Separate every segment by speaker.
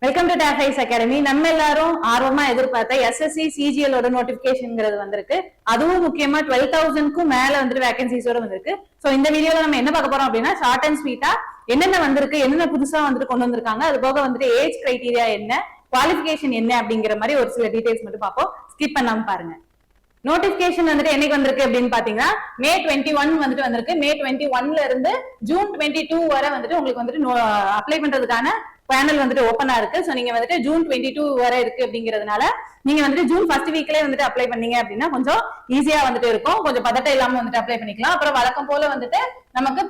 Speaker 1: Welcome to டாஃபைஸ் academy. நம்ம எல்லாரும் ஆர்வமா எதிர்பார்த்த எஸ்எஸ்சி சிஜிஎல் நோட்டிபிகேஷன்ங்கிறது வந்திருக்கு. அதுவும் முக்கியமா 12,000க்கும் மேல வந்துட்டு வேகன்சிஸோட வந்திருக்கு. சோ இந்த வீடியோல நம்ம என்ன பார்க்க போறோம் அப்படின்னா, ஷார்ட் அண்ட் ஸ்வீட்டா என்னென்ன வந்திருக்கு, என்னென்ன புதுசா வந்துட்டு கொண்டு வந்திருக்காங்க, அது போக வந்துட்டு ஏஜ் கிரைட்டீரியா என்ன, குவாலிபிகேஷன் என்ன அப்படிங்கிற மாதிரி ஒரு சில டீடைல்ஸ் மட்டும் பார்ப்போம். ஸ்கிப் பண்ணாம பாருங்க. நோட்டிபிகேஷன் வந்துட்டு என்னைக்கு வந்திருக்கு அப்படின்னு பாத்தீங்கன்னா, மே 21 வந்துட்டு வந்திருக்கு. மே 21ல இருந்து ஜூன் 22 வரை வந்துட்டு உங்களுக்கு வந்துட்டு அப்ளை பண்றதுக்கான பேனல் வந்துட்டு ஓப்பனா இருக்கு. சோ நீங்க வந்துட்டு ஜூன் 22 வரை இருக்கு அப்படிங்கிறதுனால நீங்க வந்துட்டு ஜூன் ஃபர்ஸ்ட் வீக்லயே வந்துட்டு அப்ளை பண்ணீங்க அப்படின்னா கொஞ்சம் ஈஸியா வந்துட்டு இருக்கும். கொஞ்சம் பதட்டம் இல்லாம வந்துட்டு அப்ளை பண்ணிக்கலாம். அப்புறம் வழக்கம் போல வந்துட்டு நமக்கு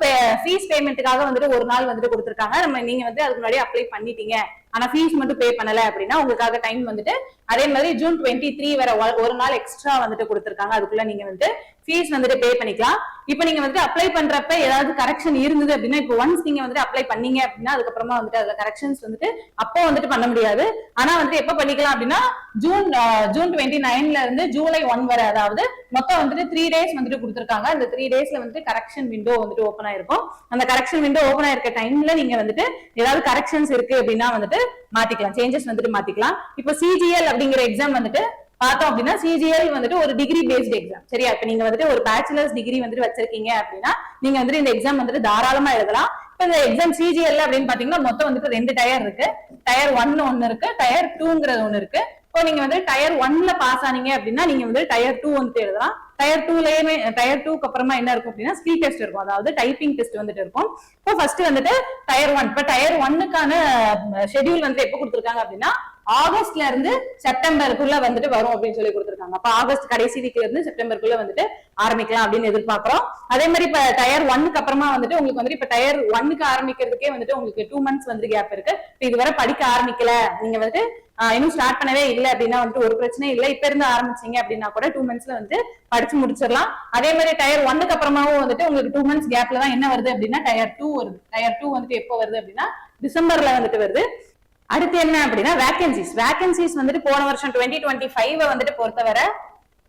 Speaker 1: ஃபீஸ் பேமெண்ட்டுக்காக வந்துட்டு ஒரு நாள் வந்துட்டு கொடுத்துருக்காங்க. நம்ம நீங்க வந்து அதுக்கு முன்னாடி அப்ளை பண்ணிட்டீங்க, ஆனா ஃபீஸ் மட்டும் பே பண்ணல அப்படின்னா உங்களுக்காக டைம் வந்துட்டு அதே மாதிரி ஜூன் 23 வரை ஒரு நாள் எக்ஸ்ட்ரா வந்துட்டு கொடுத்துருக்காங்க. அதுக்குள்ள நீங்க வந்துட்டு ஃபீஸ் வந்துட்டு பே பண்ணிக்கலாம். இப்ப நீங்க வந்துட்டு அப்ளை பண்றப்ப ஏதாவது கரெக்ஷன் இருந்தது அப்படின்னா, இப்போ ஒன்ஸ் நீங்க வந்துட்டு அப்ளை பண்ணீங்க அப்படின்னா அதுக்கப்புறமா வந்துட்டு அதுல கரெக்ஷன்ஸ் வந்துட்டு அப்போ வந்துட்டு பண்ண முடியாது. ஆனா வந்துட்டு எப்ப பண்ணிக்கலாம் அப்படின்னா, ஜூன் 29ல இருந்து ஜூலை 1 வரை, அதாவது மொத்தம் வந்துட்டு 3 டேஸ் வந்துட்டு கொடுத்துருக்காங்க. அந்த 3 டேஸ்ல வந்துட்டு கரெக்ஷன் விண்டோ வந்துட்டு ஓப்பன் ஆயிருக்கும். அந்த கரெக்ஷன் விண்டோ ஓப்பன் ஆயிருக்க டைம்ல நீங்க வந்துட்டு ஏதாவது கரெக்ஷன்ஸ் இருக்கு அப்படின்னா வந்துட்டு மாத்திக்கலாம், சேஞ்சஸ் வந்துட்டு மாத்திக்கலாம். இப்போ சிஜிஎல் அப்படிங்கிற எக்ஸாம் வந்துட்டு பார்த்தோம் அப்படின்னா, சிஜிஎல் வந்துட்டு ஒரு டிகிரி பேஸ்ட் எக்ஸாம். சரியா? இப்ப நீங்க வந்துட்டு ஒரு பேச்சுலர்ஸ் டிகிரி வந்துட்டு வச்சிருக்கீங்க அப்படின்னா நீங்க வந்துட்டு இந்த எக்ஸாம் வந்துட்டு தாராளமா எழுதலாம். இப்ப இந்த எக்ஸாம் சிஜிஎல் அப்படின்னு பாத்தீங்கன்னா மொத்தம் வந்துட்டு 2 டயர் இருக்கு. டயர் 1 ஒன்னு இருக்கு, டயர் 2ங்கிறது ஒன்னு இருக்கு. இப்போ நீங்க வந்து டயர் 1ல பாஸ் ஆனீங்க அப்படின்னா நீங்க வந்து டயர் 2 வந்துட்டு எழுதலாம். டயர் 2லயுமே டயர் 2க்கு அப்புறமா என்ன இருக்கும் அப்படின்னா ஸ்கில் டெஸ்ட் இருக்கும், அதாவது டைப்பிங் டெஸ்ட் வந்துட்டு இருக்கும். இப்போ ஃபர்ஸ்ட் வந்துட்டு டயர் 1. இப்போ டயர் 1க்கான ஷெட்யூல் வந்துட்டு எப்போ கொடுத்துருக்காங்க அப்படின்னா, ஆகஸ்ட்ல இருந்து செப்டம்பருக்குள்ள வந்துட்டு வரும் அப்படின்னு சொல்லி கொடுத்துருக்காங்க. அப்ப ஆகஸ்ட் கடைசி வீக்ல இருந்து செப்டம்பருக்குள்ள வந்துட்டு ஆரம்பிக்கலாம் அப்படின்னு எதிர்பார்க்கிறோம். அதே மாதிரி இப்ப டயர் 1க்கு அப்புறமா வந்துட்டு உங்களுக்கு வந்து இப்ப டயர் 1க்கு ஆரம்பிக்கிறதுக்கே வந்துட்டு உங்களுக்கு 2 மந்த்ஸ் வந்து கேப் இருக்கு. இதுவரை படிக்க ஆரம்பிக்கல, நீங்க வந்துட்டு இன்னும் ஸ்டார்ட் பண்ணவே இல்லை அப்படின்னா வந்துட்டு ஒரு பிரச்சனையும் இல்லை. இப்ப இருந்து ஆரம்பிச்சீங்க அப்படின்னா கூட 2 மந்த்ஸ்ல வந்துட்டு படிச்சு முடிச்சிடலாம். அதே மாதிரி டயர் 1க்கு அப்புறமாவும் வந்துட்டு உங்களுக்கு 2 மந்த்ஸ் கேப்ல தான் என்ன வருது அப்படின்னா டயர் 2 வருது. டயர் 2 வந்துட்டு எப்போ வருது அப்படின்னா டிசம்பர்ல வந்துட்டு வருது. அடுத்து என்ன அப்படின்னா வேகன்சிஸ் வந்துட்டு போன வருஷம் 2025 வந்துட்டு பொறுத்தவரை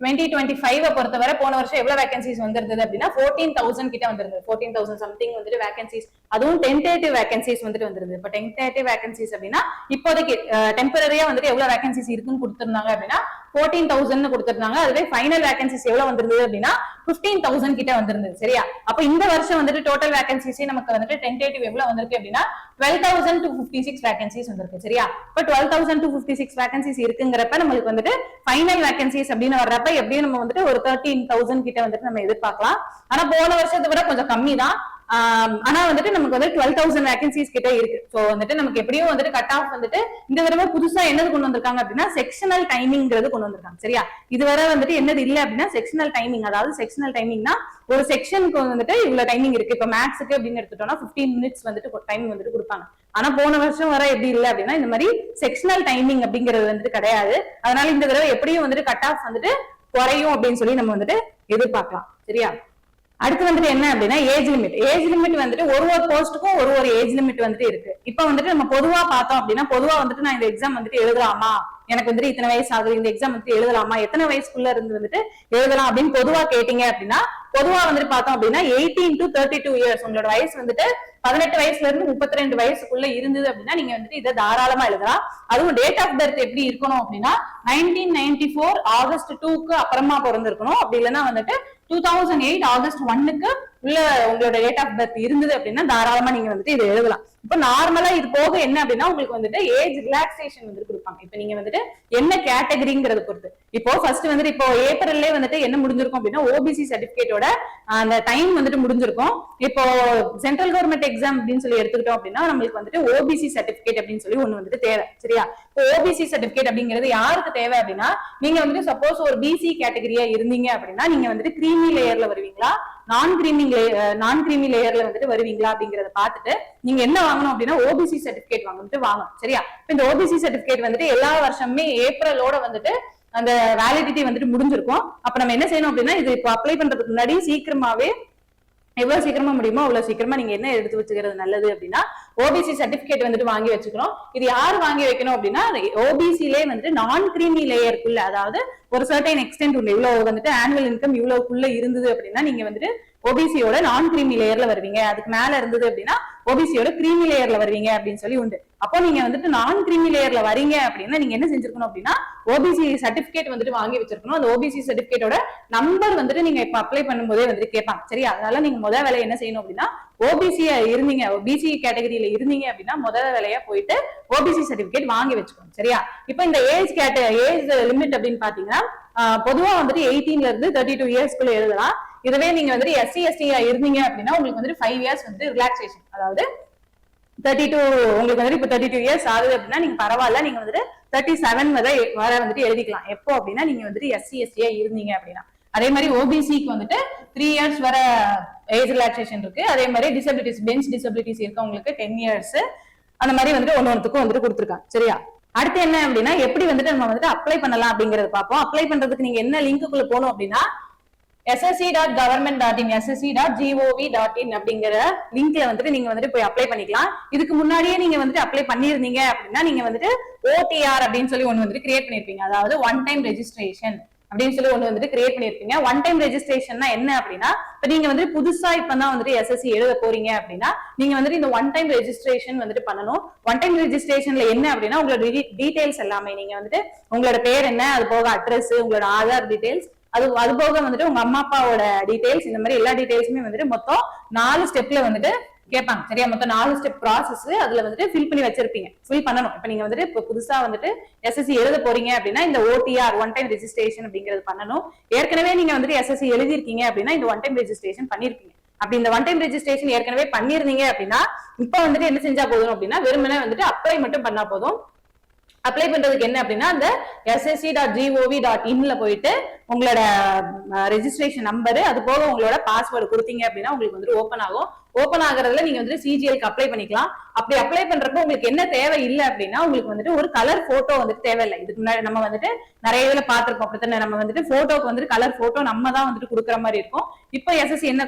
Speaker 1: 2025 பொறுத்தவரை போன வருஷம் எவ்வளவு வேகன்சிஸ் வந்திருந்தது அப்படின்னா 14,000 கிட்ட வந்திருந்தது. 14,000 சம்திங் வந்துட்டு வேகன்சிஸ், அதுவும் டென்டேட்டிவ் வேகன்சிஸ் வந்துட்டு வந்திருந்தது. இப்ப டென்டேட்டிவ் வேகன்சிஸ் அப்படின்னா இப்போதைக்கு டெம்பரரியா வந்துட்டு எவ்வளவு வேகன்சிஸ் இருக்குன்னு கொடுத்திருந்தாங்க அப்படின்னா 14,000 கொடுத்திருந்தாங்க. அதுவே ஃபைனல் வேகன்சிஸ் எவ்வளவு வந்திருந்தது அப்படின்னா 15,000 கிட்ட வந்திருந்தது. சரியா? அப்ப இந்த வருஷம் வந்துட்டு டோட்டல் வேகன்சிஸே நமக்கு வந்துட்டு டென்டேட்டிவ் எவ்வளவு வந்திருக்கு அப்படின்னா 12,256 வேகன்சிஸ் வந்திருக்கு. சரியா? இப்ப 12,256 வேகன்சிஸ் இருக்குங்கிறப்ப நம்மளுக்கு வந்துட்டு ஃபைனல் வேகன்சிஸ் அப்படின்னு வர்றப்ப எப்படியும் நம்ம வந்துட்டு ஒரு 13,000 கிட்ட வந்துட்டு நம்ம எதிர்பார்க்கலாம். ஆனா போன வருஷத்தை விட கொஞ்சம் கம்மி தான். ஆனா வந்துட்டு நமக்கு வந்து 12,000 வேகன்சிஸ் கிட்ட இருக்கு. சோ வந்துட்டு நமக்கு எப்படியும் வந்துட்டு கட் ஆஃப் வந்துட்டு இந்த தடவை புதுசா என்னது கொண்டு வந்திருக்காங்க அப்படின்னா செக்ஷனல் டைமிங்கிறது கொண்டு வந்திருக்காங்க. சரியா? இதுவரை வந்துட்டு என்னது இல்ல அப்படின்னா செக்ஷனல் டைமிங். அதாவது செக்ஷனல் டைமிங்னா ஒரு செக்ஷனுக்கு வந்துட்டு இவ்வளவு டைமிங் இருக்கு. இப்ப மேத்ஸ்க்கு அப்படின்னு எடுத்துட்டோம்னா 15 மினிட்ஸ் வந்துட்டு டைம் வந்துட்டு கொடுப்பாங்க. ஆனா போன வருஷம் வர எப்படி இல்லை அப்படின்னா இந்த மாதிரி செக்ஷனல் டைமிங் அப்படிங்கிறது வந்துட்டு கிடையாது. அதனால இந்த தடவை எப்படியும் வந்துட்டு கட் ஆஃப் வந்துட்டு குறையும் அப்படின்னு சொல்லி நம்ம வந்துட்டு எதிர்பார்க்கலாம். சரியா? அடுத்து வந்துட்டு என்ன அப்படின்னா ஏஜ் லிமிட் வந்துட்டு ஒரு போஸ்ட்டுக்கும் ஒரு ஏஜ் லிமிட் வந்துட்டு இருக்கு. இப்ப வந்துட்டு நம்ம பொதுவா பார்த்தோம் அப்படின்னா பொதுவா வந்துட்டு நான் இந்த எக்ஸாம் வந்துட்டு எழுதலாமா, எனக்கு வந்துட்டு இத்தனை வயசு ஆகுது, இந்த எக்ஸாம் வந்துட்டு எழுதலாமா, எத்தனை வயசுக்குள்ள இருந்து வந்துட்டு எழுதலாம் அப்படின்னு பொதுவா கேட்டீங்க அப்படின்னா பொதுவா வந்துட்டு பார்த்தோம் அப்படின்னா 18 to 32 இயர்ஸ், உங்களோட வயசு வந்துட்டு 18 வயசுல இருந்து 32 வயசுக்குள்ள இருந்தது அப்படின்னா நீங்க வந்துட்டு இதை தாராளமா எழுதலாம். அதுவும் டேட் ஆஃப் பர்த் எப்படி இருக்கணும் அப்படின்னா 1994 ஆகஸ்ட் 2க்கு அப்புறமா பிறந்திருக்கணும். அப்படி இல்லைன்னா வந்துட்டு 2008 ஆகஸ்ட் 1க்கு உள்ள உங்களோட டேட் ஆஃப் பர்த் இருந்தது அப்படின்னா தாராளமா நீங்க வந்துட்டு இதை எழுதலாம். இப்ப நார்மலா இது போக என்ன அப்படின்னா உங்களுக்கு வந்துட்டு ஏஜ் ரிலாக்ஸேஷன் வந்துட்டு கொடுப்பாங்க. இப்ப நீங்க வந்துட்டு என்ன கேட்டகரிங்கிறத பொறுத்து. இப்போ ஃபர்ஸ்ட் வந்துட்டு இப்போ ஏப்ரல்லே வந்துட்டு என்ன முடிஞ்சிருக்கும் அப்படின்னா ஓபிசி சர்டிபிகேட்டோட அந்த டைம் வந்துட்டு முடிஞ்சிருக்கும். இப்போ சென்ட்ரல் கவர்மெண்ட் எக்ஸாம் அப்படின்னு சொல்லி எடுத்துக்கிட்டோம் அப்படின்னா நம்மளுக்கு வந்துட்டு ஓபிசி சர்டிபிகேட் அப்படின்னு சொல்லி ஒண்ணு வந்துட்டு தேவை. சரியா? இப்போ ஓபிசி சர்டிபிகேட் அப்படிங்கிறது யாருக்கு தேவை அப்படின்னா, நீங்க வந்துட்டு சப்போஸ் ஒரு பிசி கேட்டகரியா இருந்தீங்க அப்படின்னா நீங்க வந்துட்டு கிரீமி லேயர்ல வருவீங்களா, நான் கிரீமி லேயர்ல வந்துட்டு வருவீங்களா அப்படிங்கறத பார்த்துட்டு நீங்க என்ன வாங்கணும் அப்படின்னா ஓபிசி சர்டிபிகேட் வாங்கணும். சரியா? இந்த ஓபிசி சர்டிபிகேட் வந்துட்டு எல்லா வருஷமே ஏப்ரலோட வந்துட்டு அந்த வேலிடிட்டி வந்துட்டு முடிஞ்சிருக்கும். அப்ப நம்ம என்ன செய்யணும் அப்படின்னா இது இப்போ அப்ளை பண்றதுக்கு முன்னாடி சீக்கிரமாவே எவ்வளவு சீக்கிரமா முடியுமோ அவ்வளவு சீக்கிரமா நீங்க என்ன எடுத்து வச்சுக்கிறது நல்லது அப்படின்னா ஓபிசி சர்டிபிகேட் வந்துட்டு வாங்கி வச்சுக்கணும். இது யாரு வாங்கி வைக்கணும் அப்படின்னா ஓபிசிலே வந்துட்டு நான் கிரீமி லேயருக்குள்ள, அதாவது ஒரு சர்டைன் எக்ஸ்டென்ட் உள்ள இவ்வளவு வந்துட்டு ஆனுவல் இன்கம் இவ்வளவுக்குள்ள இருந்தது அப்படின்னா நீங்க வந்துட்டு ஓபிசியோட நான் கிரீமி லேயர்ல வருவீங்க, அதுக்கு மேல இருந்தது அப்படின்னா ஓபிசியோட கிரீமி லேயர்ல வருவீங்க அப்படின்னு சொல்லி உண்டு. அப்போ நீங்க வந்துட்டு நான் கிரீமி லேயர்ல வரீங்க அப்படின்னா நீங்க என்ன செஞ்சிருக்கணும் அப்படின்னா ஓபிசி சர்டிபிகேட் வந்துட்டு வாங்கி வச்சிருக்கணும். அந்த ஓபிசி சர்டிபிகேட்டோட நம்பர் வந்துட்டு நீங்க இப்ப அப்ளை பண்ணும்போதே வந்துட்டு கேட்பாங்க. சரியா? அதனால நீங்க முதல் வேலையை என்ன செய்யணும் அப்படின்னா ஓபிசியா இருந்தீங்க, ஓபிசி கேட்டகரியில இருந்தீங்க அப்படின்னா முதல் வேலையா போயிட்டு ஓபிசி சர்டிபிகேட் வாங்கி வச்சுக்கணும். சரியா? இப்ப இந்த ஏஜ் லிமிட் அப்படின்னு பாத்தீங்கன்னா பொதுவா வந்துட்டு 18ல இருந்து 32 இயர்ஸ்க்குள்ள எழுதலாம். இதுவே நீங்க வந்துட்டு எஸ்சி எஸ்டியா இருந்தீங்க அப்படின்னா உங்களுக்கு வந்துட்டு 5 இயர்ஸ் வந்து ரிலாக்ஸேஷன், அதாவது 32 உங்களுக்கு வந்துட்டு இப்ப 32 இயர்ஸ் ஆகுது அப்படின்னா நீங்க பரவாயில்ல, நீங்க வந்துட்டு 37 வரை வந்துட்டு எழுதிக்கலாம். எப்போ அப்படின்னா நீங்க வந்துட்டு எஸ்சி எஸ்டியா இருந்தீங்க அப்படின்னா. அதே மாதிரி ஓபிசிக்கு வந்துட்டு 3 இயர்ஸ் வர ஏஜ் ரிலாக்ஸேஷன் இருக்கு. அதே மாதிரி டிசபிலிட்டிஸ், பெஞ்ச் டிசபிலிட்டிஸ் இருக்கவங்களுக்கு 10 இயர்ஸ், அந்த மாதிரி வந்துட்டு ஒன்னொன்னுக்கும் வந்துட்டு கொடுத்துருக்காங்க. சரியா? அடுத்து என்ன அப்படின்னா எப்படி வந்துட்டு நம்ம வந்துட்டு அப்ளை பண்ணலாம் அப்படிங்கறது பார்ப்போம். அப்ளை பண்றதுக்கு நீங்க என்ன லிங்க்குள்ள போகணும் அப்படின்னா ssc.government.in ssc.gov.in அப்படிங்கிற லிங்க்ல வந்துட்டு நீங்க வந்துட்டு போய் அப்ளை பண்ணிக்கலாம். இதுக்கு முன்னாடியே நீங்க வந்துட்டு அப்ளை பண்ணிருந்தீங்க அப்படின்னா நீங்க வந்துட்டு OTR அப்படின்னு சொல்லி ஒண்ணு வந்துட்டு கிரியேட் பண்ணிருப்பீங்க. அதாவது ஒன் டைம் ரெஜிஸ்ட்ரேஷன் அப்படின்னு சொல்லி ஒண்ணு வந்துட்டு கிரியேட் பண்ணிருப்பீங்க. ஒன் டைம் ரெஜிஸ்ட்ரேஷன்னா என்ன அப்படின்னா இப்ப நீங்க வந்துட்டு புதுசா இப்பதான் வந்துட்டு SSC எழுத போறீங்க அப்படின்னா நீங்க வந்துட்டு இந்த ஒன் டைம் ரெஜிஸ்ட்ரேஷன் வந்துட்டு பண்ணணும். ஒன் டைம் ரெஜிஸ்ட்ரேஷன்ல என்ன அப்படின்னா உங்களோட டீடைல்ஸ் எல்லாமே நீங்க வந்துட்டு உங்களோட பேர் என்ன, அது போக அட்ரஸ், உங்களோட ஆதார் டீடைல்ஸ், அது போக வந்துட்டு உங்க அம்மா அப்பாவோட டீடைல்ஸ், இந்த மாதிரி எல்லா டீடைல்ஸுமே வந்துட்டு மொத்தம் 4 ஸ்டெப்ல வந்துட்டு கேட்பாங்க. சரியா? மொத்தம் 4 ஸ்டெப் ப்ராசஸ் அதுல வந்துட்டு ஃபில் பண்ணி வச்சிருப்பீங்க, ஃபில் பண்ணணும். இப்ப நீங்க வந்துட்டு இப்ப புதுசா வந்துட்டு SSC எழுத போறீங்க அப்படின்னா இந்த OTR ஒன் டைம் ரெஜிஸ்ட்ரேஷன் அப்படிங்கிறது பண்ணணும். ஏற்கனவே நீங்க வந்துட்டு SSC எழுதிருக்கீங்க அப்படின்னா இந்த ஒன் டைம் ரெஜிஸ்ட்ரேஷன் பண்ணிருக்கீங்க. அப்படி இந்த ஒன் டைம் ரெஜிஸ்ட்ரேஷன் ஏற்கனவே பண்ணிருந்தீங்க அப்படின்னா இப்ப வந்துட்டு என்ன செஞ்சா போதும் அப்படின்னா வெறுமனே வந்துட்டு அப்ளை மட்டும் பண்ணா போதும். அப்ளை பண்றதுக்கு என்ன அப்படின்னா அந்த ssc.gov.in போயிட்டு உங்களோட ரெஜிஸ்ட்ரேஷன் நம்பர், அது போக உங்களோட பாஸ்வேர்டு கொடுத்தீங்க அப்படின்னா உங்களுக்கு வந்துட்டு ஓப்பன் ஆகும். ஓப்பன் ஆகுறதுல நீங்க வந்துட்டு CGLக்கு அப்ளை பண்ணிக்கலாம். அப்படி அப்ளை பண்றப்போ உங்களுக்கு என்ன தேவை இல்லை அப்படின்னா உங்களுக்கு வந்துட்டு ஒரு கலர் போட்டோ வந்துட்டு தேவையில்லை. இதுக்கு முன்னாடி நம்ம வந்துட்டு நிறைய இதுல பாத்துருப்போம். அப்படித்தானே? நம்ம வந்துட்டு போட்டோக்கு வந்துட்டு கலர் போட்டோ நம்ம தான் வந்துட்டு கொடுக்குற மாதிரி இருக்கும். இப்ப SSC என்ன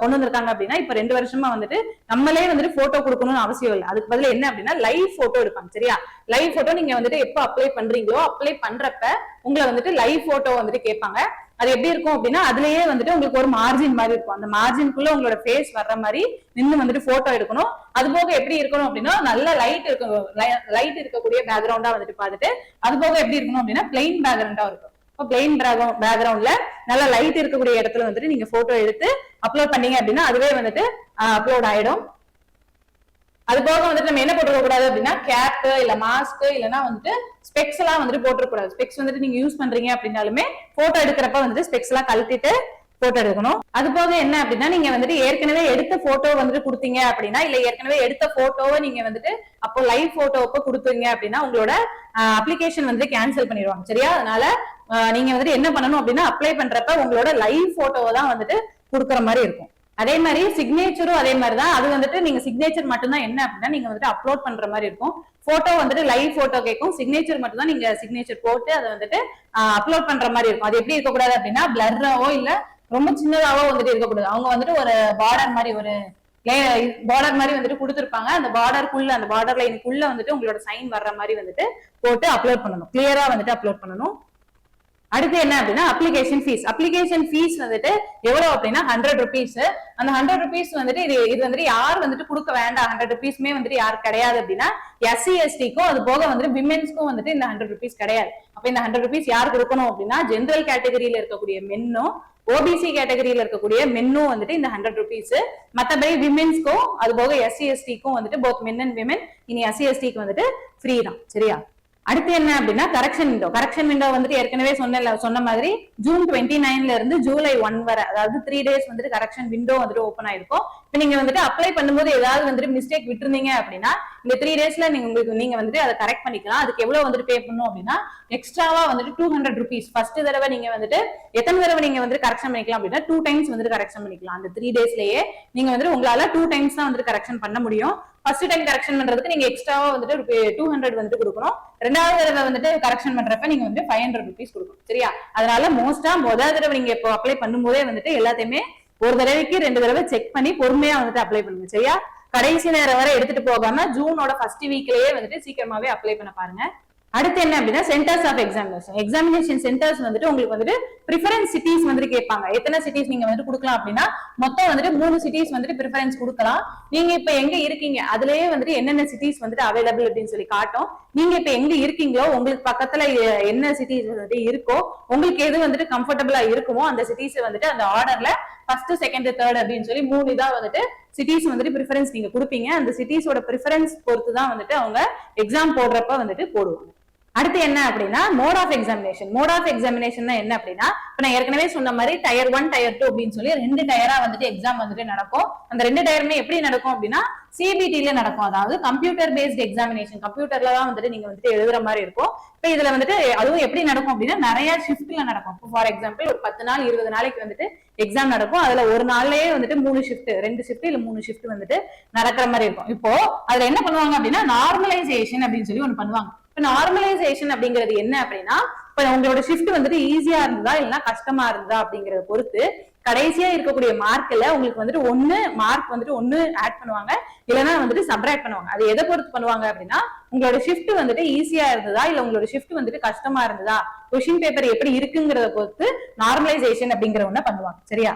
Speaker 1: கொண்டு வந்திருக்காங்க அப்படின்னா இப்ப 2 வருஷமா வந்துட்டு நம்மளே வந்துட்டு போட்டோ கொடுக்கணும்னு அவசியம் இல்லை. அதுக்கு பதில் என்ன அப்படின்னா லைவ் போட்டோ எடுப்பாங்க. சரியா? லைவ் போட்டோ நீங்க வந்துட்டு எப்ப அப்ளை பண்றீங்களோ அப்ளை பண்றப்ப உங்களை வந்துட்டு லைவ் போட்டோ வந்துட்டு கேட்பாங்க. அது எப்படி இருக்கும் அப்படின்னா அதுலயே வந்துட்டு உங்களுக்கு ஒரு மார்ஜின் மாதிரி இருக்கும். அந்த மார்ஜின்குள்ள உங்களோட ஃபேஸ் வர்ற மாதிரி நின்று வந்துட்டு போட்டோ எடுக்கணும். அது போக எப்படி இருக்கணும் அப்படின்னா நல்ல லைட் இருக்கக்கூடிய பேக்ரவுண்டா வந்துட்டு பார்த்துட்டு அது போக எப்படி இருக்கணும் அப்படின்னா பிளெயின் பேக்ரவுண்டா இருக்கும். இப்போ பிளெயின் பேக்ரவுண்ட்ல நல்ல லைட் இருக்கக்கூடிய இடத்துல வந்துட்டு நீங்க போட்டோ எடுத்து அப்லோட் பண்ணீங்க அப்படின்னா அதுவே வந்துட்டு அப்லோட் ஆயிடும். அது போக வந்துட்டு நம்ம என்ன போட்டுக்க கூடாது அப்படின்னா கேப் இல்ல மாஸ்க் இல்லைன்னா வந்துட்டு ஸ்பெக்ஸ் எல்லாம் வந்துட்டு போட்டுக்க கூடாது. ஸ்பெக்ஸ் வந்துட்டு நீங்க யூஸ் பண்றீங்க அப்படின்னாலுமே போட்டோ எடுக்கிறப்ப வந்துட்டு ஸ்பெக்ஸ் எல்லாம் கழட்டிட்டு போட்டோ எடுக்கணும். அது போக என்ன அப்படின்னா நீங்க வந்துட்டு ஏற்கனவே எடுத்த போட்டோ வந்துட்டு கொடுத்தீங்க அப்படின்னா இல்ல ஏற்கனவே எடுத்த போட்டோவை நீங்க வந்துட்டு அப்போ லைவ் போட்டோவை கொடுத்தீங்க அப்படின்னா உங்களோட அப்ளிகேஷன் வந்து கேன்சல் பண்ணிடுவாங்க. சரியா? அதனால நீங்க வந்துட்டு என்ன பண்ணணும் அப்படின்னா அப்ளை பண்றப்ப உங்களோட லைவ் போட்டோவை தான் வந்துட்டு கொடுக்குற மாதிரி இருக்கும். அதே மாதிரி சிக்னேச்சரும் அதே மாதிரி தான். அது வந்துட்டு நீங்க சிக்னேச்சர் மட்டும் தான் என்ன அப்படின்னா நீங்க வந்துட்டு அப்லோட் பண்ற மாதிரி இருக்கும். போட்டோ வந்துட்டு லைவ் போட்டோ கேட்கும். சிக்னேச்சர் மட்டும் தான் நீங்க சிக்னேச்சர் போட்டு அதை வந்துட்டு அப்லோட் பண்ற மாதிரி இருக்கும். அது எப்படி இருக்கக்கூடாது அப்படின்னா பிளர்ராவோ இல்ல ரொம்ப சின்னதாவோ வந்துட்டு இருக்கக்கூடாது. அவங்க வந்துட்டு ஒரு பார்டர் மாதிரி வந்துட்டு கொடுத்துருப்பாங்க. அந்த பார்டருக்குள்ள அந்த பார்டர் லைனுக்குள்ள வந்துட்டு உங்களோட சைன் வர்ற மாதிரி வந்துட்டு போட்டு அப்லோட் பண்ணணும். கிளியரா வந்துட்டு அப்லோட் பண்ணணும். அடுத்து என்ன அப்படின்னா அப்ளிகேஷன் ஃபீஸ் வந்துட்டு எவ்வளவு அப்படின்னா 100 rupees. அந்த 100 rupees வந்துட்டு இது வந்துட்டு யார் வந்துட்டு கொடுக்க வேண்டாம். 100 rupeesமே வந்துட்டு யார் கிடையாது அப்படின்னா SC STக்கும் அது போக வந்துட்டு விமென்ஸ்க்கும் வந்துட்டு இந்த 100 rupees கிடையாது. அப்ப இந்த 100 rupees யார் கொடுக்கணும் அப்படின்னா ஜெனரல் கேட்டகரியில இருக்கக்கூடிய மென்னும் OBC கேட்டகரியில இருக்கக்கூடிய மென்னும் வந்துட்டு இந்த 100 rupees. மற்றபடி விமென்ஸ்க்கும் அது போக SC STக்கும் வந்துட்டு போத் மென் அண்ட் விமென் இனி SC STக்கு வந்துட்டு ஃப்ரீ தான். சரியா? அடுத்து என்ன அப்படின்னா கரெக்ஷன் விண்டோ வந்துட்டு ஏற்கனவே சொன்ன மாதிரி ஜூன் 29ல இருந்து ஜூலை 1 வரை, அதாவது 3 days வந்துட்டு கரெக்ஷன் விண்டோ வந்துட்டு ஓப்பன் ஆயிருக்கும். இப்ப நீங்க வந்துட்டு அப்ளை பண்ணும்போது ஏதாவது வந்துட்டு மிஸ்டேக் விட்டுருந்தீங்க அப்படின்னா இந்த 3 daysல நீங்க வந்துட்டு அதை கரெக்ட் பண்ணிக்கலாம். அதுக்கு எவ்வளவு வந்துட்டு பே பண்ணணும் அப்படின்னா எக்ஸ்ட்ராவா வந்துட்டு 200 rupees. ஃபர்ஸ்ட் தடவை நீங்க வந்துட்டு எத்தனை தடவை நீங்க வந்துட்டு கரெக்ஷன் பண்ணிக்கலாம் அப்படின்னா 2 times வந்துட்டு கரெக்ஷன் பண்ணிக்கலாம். அந்த 3 daysலயே நீங்க வந்துட்டு உங்களால 2 times தான் வந்துட்டு கரெக்ஷன் பண்ண முடியும். ஃபர்ஸ்ட் டைம் கரெக்ஷன் பண்றதுக்கு நீங்க எக்ஸ்ட்ராவா வந்துட்டு 200 வந்துட்டு கொடுக்கணும். ரெண்டாவது தடவை வந்துட்டு கரெக்ஷன் பண்றப்ப நீங்க வந்து 500 rupees கொடுக்கணும். சரியா? அதனால மோஸ்டா முதல் தடவை நீங்க இப்போ அப்ளை பண்ணும்போதே வந்துட்டு எல்லாத்தையுமே ஒரு தடவைக்கு 2 தடவை செக் பண்ணி பொறுமையா வந்துட்டு அப்ளை பண்ணுங்க. சரியா? கடைசி நேரம் வரை எடுத்துட்டு போகாம ஜூனோட ஃபர்ஸ்ட் வீக்லயே வந்துட்டு சீக்கிரமாவே அப்ளை பண்ண பாருங்க. அடுத்து என்ன அப்படின்னா centres of examination. Examination centres வந்துட்டு உங்களுக்கு வந்துட்டு ப்ரிஃபரன்ஸ் சிட்டிஸ் வந்துட்டு கேட்பாங்க. எத்தனை சிட்டிஸ் நீங்க வந்துட்டு கொடுக்கலாம் அப்படின்னா மொத்தம் வந்துட்டு 3 சிட்டிஸ் வந்துட்டு ப்ரிஃபரன்ஸ் கொடுக்கலாம். நீங்க இப்ப எங்க இருக்கீங்க அதுலயே வந்துட்டு என்னென்ன சிட்டிஸ் வந்துட்டு அவைலபிள் அப்படின்னு சொல்லி காட்டும். நீங்க இப்ப எங்க இருக்கீங்களோ உங்களுக்கு பக்கத்துல என்ன சிட்டிஸ் வந்துட்டு இருக்கோ உங்களுக்கு எது வந்துட்டு கம்ஃபர்டபுளா இருக்குமோ அந்த சிட்டிஸ் வந்துட்டு அந்த ஆர்டர்ல ஃபர்ஸ்ட் செகண்ட் தேர்ட் அப்படின்னு சொல்லி 3 இதா வந்துட்டு சிட்டிஸ் வந்துட்டு ப்ரிஃபரன்ஸ் நீங்க கொடுப்பீங்க. அந்த சிட்டிஸோட ப்ரிஃபரன்ஸ் பொறுத்து தான் வந்துட்டு அவங்க எக்ஸாம் போடுறப்ப வந்துட்டு போடுவாங்க. அடுத்து என்ன அப்படின்னா mode of examination. Mode of examination என்ன அப்படின்னா இப்ப நான் ஏற்கனவே சொன்ன மாதிரி டயர் 1 டயர் 2 அப்படின்னு சொல்லி 2 டயரா வந்துட்டு எக்ஸாம் வந்துட்டு நடக்கும். அந்த 2 டயருமே எப்படி நடக்கும் அப்படின்னா சிபிடில நடக்கும். அதாவது கம்ப்யூட்டர் பேஸ்ட் எக்ஸாமினேஷன். கம்ப்யூட்டர்ல தான் வந்துட்டு நீங்க வந்துட்டு எழுதுற மாதிரி இருக்கும். இப்ப இதுல வந்துட்டு அதுவும் எப்படி நடக்கும் அப்படின்னா நிறைய ஷிஃப்ட்ல நடக்கும். ஃபார் எக்ஸாம்பிள் ஒரு 10 நாள் 20 நாளைக்கு வந்துட்டு எக்ஸாம் நடக்கும். அதுல ஒரு நாள்லயே வந்துட்டு 3 ஷிஃப்ட் 2 ஷிஃப்ட் இல்ல 3 ஷிஃப்ட் வந்துட்டு நடக்கிற மாதிரி இருக்கும். இப்போ அதுல என்ன பண்ணுவாங்க அப்படின்னா நார்மலைசேஷன் அப்படின்னு சொல்லி ஒண்ணு பண்ணுவாங்க. நார்மலைசேஷன் அப்படிங்கிறது என்ன அப்படின்னா இப்ப உங்களோட ஷிஃப்ட் வந்துட்டு ஈஸியா இருந்ததா இல்லைன்னா கஷ்டமா இருந்ததா அப்படிங்கறத பொறுத்து கடைசியா இருக்கக்கூடிய மார்க்ல உங்களுக்கு வந்துட்டு ஒன்னு ஆட் பண்ணுவாங்க இல்லைன்னா வந்துட்டு சப்ராக்ட் பண்ணுவாங்க. அது எதை பொறுத்து பண்ணுவாங்க அப்படின்னா உங்களோட ஷிஃப்ட் வந்துட்டு ஈஸியா இருந்ததா இல்ல உங்களோட ஷிஃப்ட் வந்துட்டு கஷ்டமா இருந்ததா கொஸ்டின் பேப்பர் எப்படி இருக்குங்கிறத பொறுத்து நார்மலைசேஷன் அப்படிங்கிற ஒண்ணு பண்ணுவாங்க. சரியா?